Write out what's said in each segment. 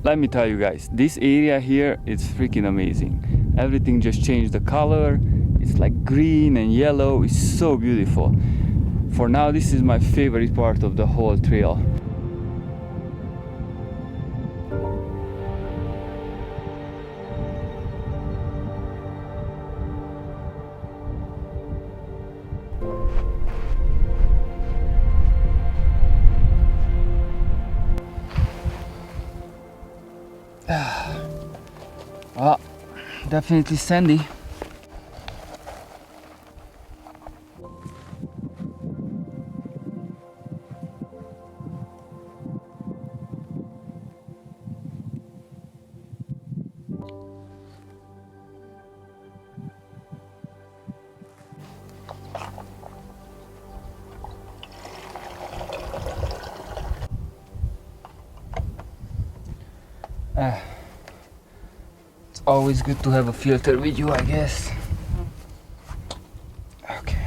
Let me tell you guys, this area here is freaking amazing. Everything just changed the color. It's like green and yellow. It's so beautiful. For now, this is my favorite part of the whole trail. Well, definitely sandy. It's always good to have a filter with you, I guess. Okay.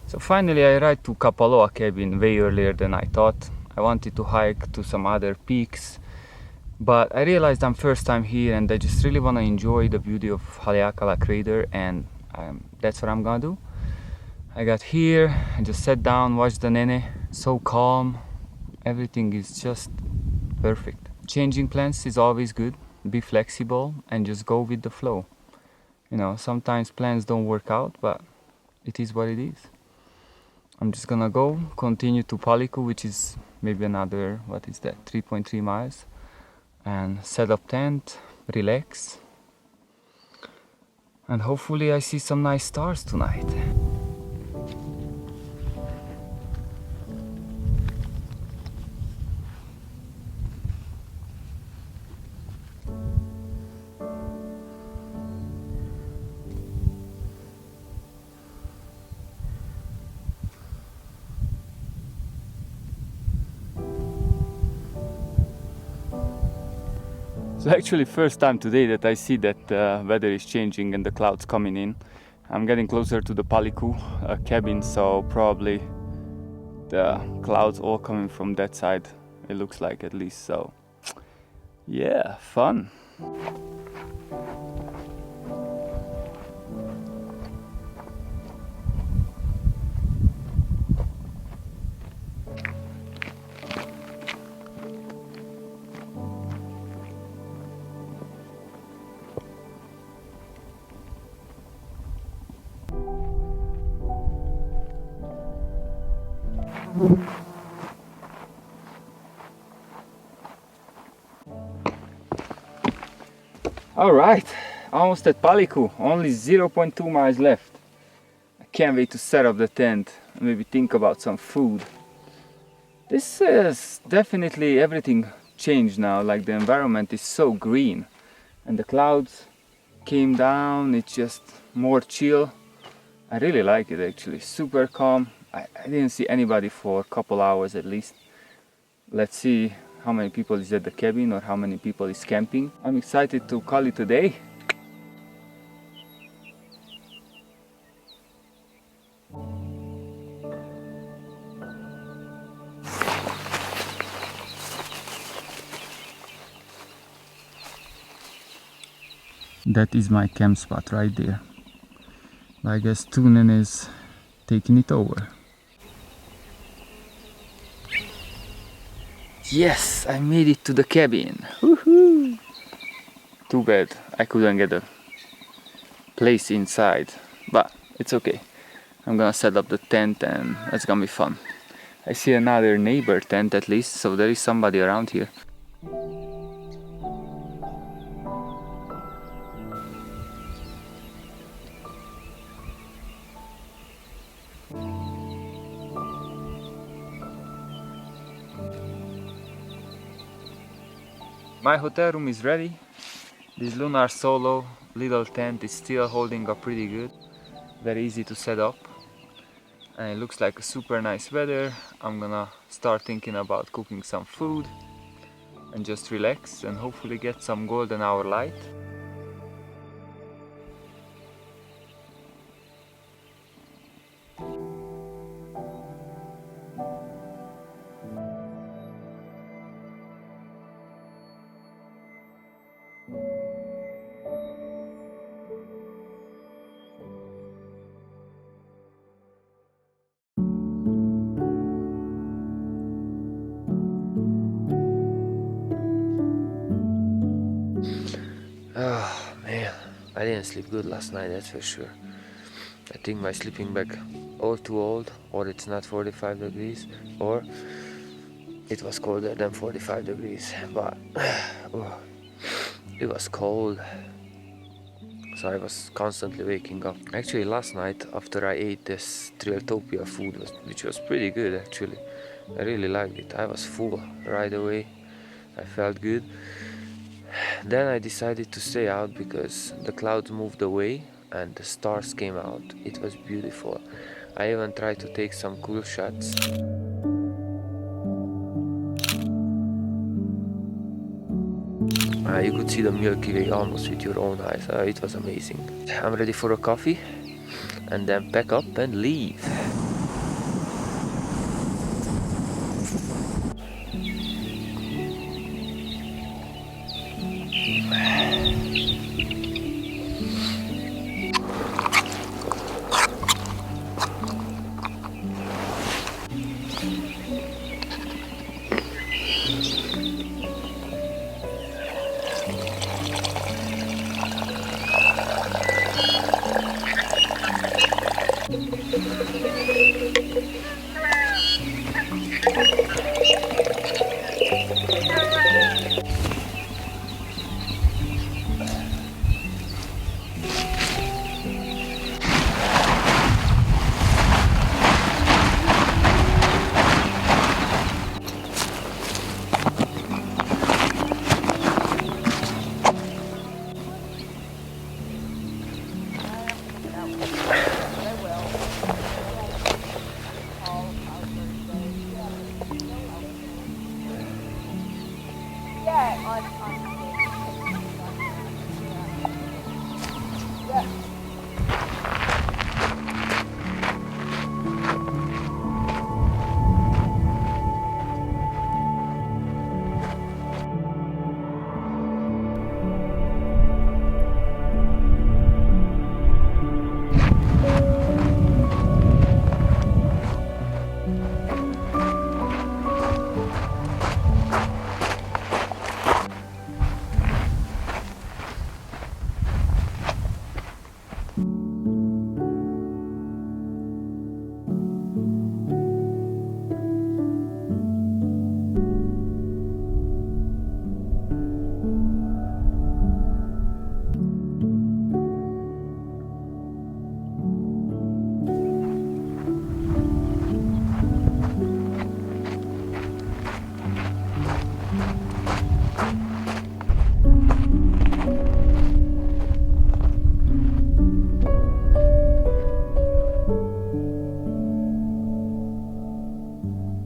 So finally I arrived to Kapalaoa Cabin way earlier than I thought. I wanted to hike to some other peaks, but I realized I'm first time here and I just really want to enjoy the beauty of Haleakala crater, and that's what I'm gonna do. I got here, I just sat down, watched the nene, so calm. Everything is just perfect. Changing plans is always good. Be flexible and just go with the flow. You know, sometimes plans don't work out, but it is what it is. I'm just gonna go, continue to Paliku, which is maybe another, 3.3 miles, and set up tent, relax, and hopefully I see some nice stars tonight. It's actually first time today that I see that the weather is changing and the clouds coming in. I'm getting closer to the Paliku cabin, so probably the clouds all coming from that side, it looks like, at least. So yeah, fun. All right, almost at Paliku, only 0.2 miles left. I can't wait to set up the tent and maybe think about some food. This is definitely, everything changed now, like the environment is so green and the clouds came down, it's just more chill. I really like it actually, super calm. I didn't see anybody for a couple hours at least. Let's see how many people is at the cabin or how many people is camping. I'm excited to call it a day. that is my camp spot right there. I guess Tunen is taking it over. Yes, I made it to the cabin. Woohoo! Too bad I couldn't get a place inside, but it's okay. I'm gonna set up the tent and it's gonna be fun. I see another neighbor tent at least, so there is somebody around here. My hotel room is ready. This lunar solo little tent is still holding up pretty good. Very easy to set up. And it looks like a super nice weather. I'm gonna start thinking about cooking some food and just relax and hopefully get some golden hour light. Oh man, I didn't sleep good last night, that's for sure. I think my sleeping bag or too old, or it's not 45 degrees, or it was colder than 45 degrees, but it was cold, so I was constantly waking up. Actually last night after I ate this Trailtopia food, which was pretty good actually, I really liked it. I was full right away, I felt good. Then I decided to stay out because the clouds moved away and the stars came out. It was beautiful. I even tried to take some cool shots. You could see the Milky Way almost with your own eyes. It was amazing. I'm ready for a coffee and then pack up and leave.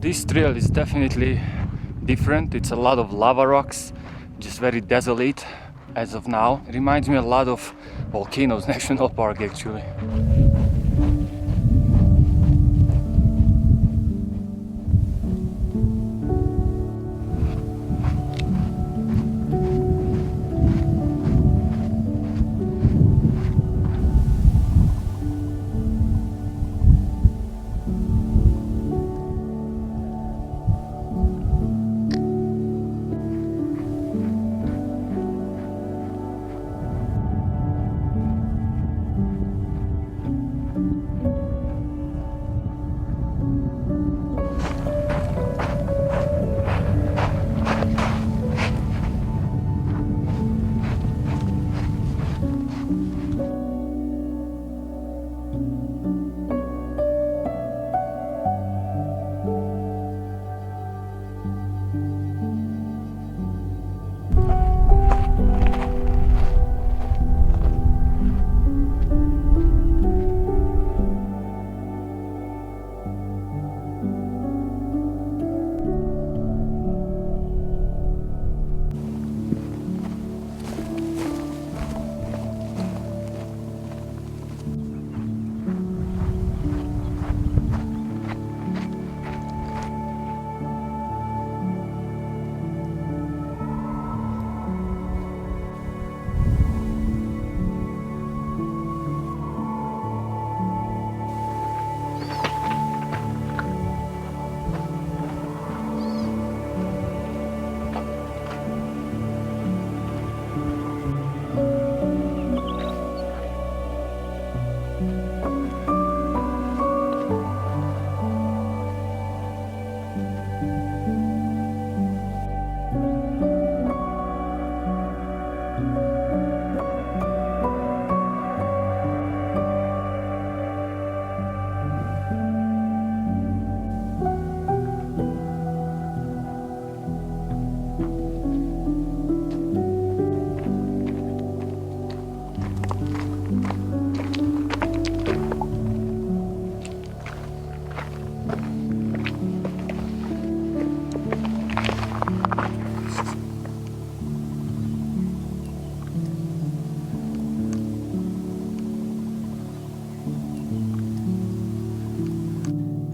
This trail is definitely different. It's a lot of lava rocks, just very desolate as of now. It reminds me a lot of Volcanoes National Park actually.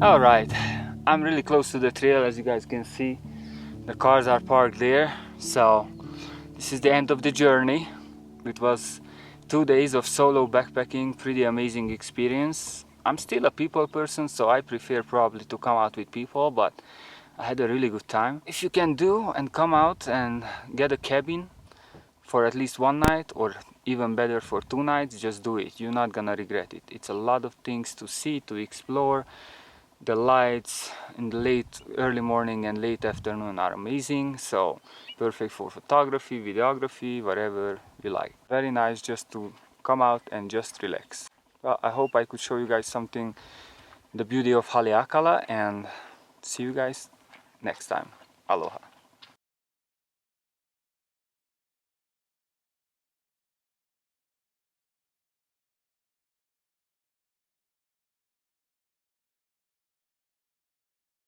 Alright, I'm really close to the trail, as you guys can see. The cars are parked there, so this is the end of the journey. It was 2 days of solo backpacking, pretty amazing experience. I'm still a people person, so I prefer probably to come out with people, but I had a really good time. If you can do and come out and get a cabin for at least 1 night, or even better for 2 nights, just do it. You're not gonna regret it. It's a lot of things to see, to explore. The lights in the early morning and late afternoon are amazing, so perfect for photography, videography, whatever you like. Very nice just to come out and just relax. Well, I hope I could show you guys something, the beauty of Haleakala, and see you guys next time. Aloha.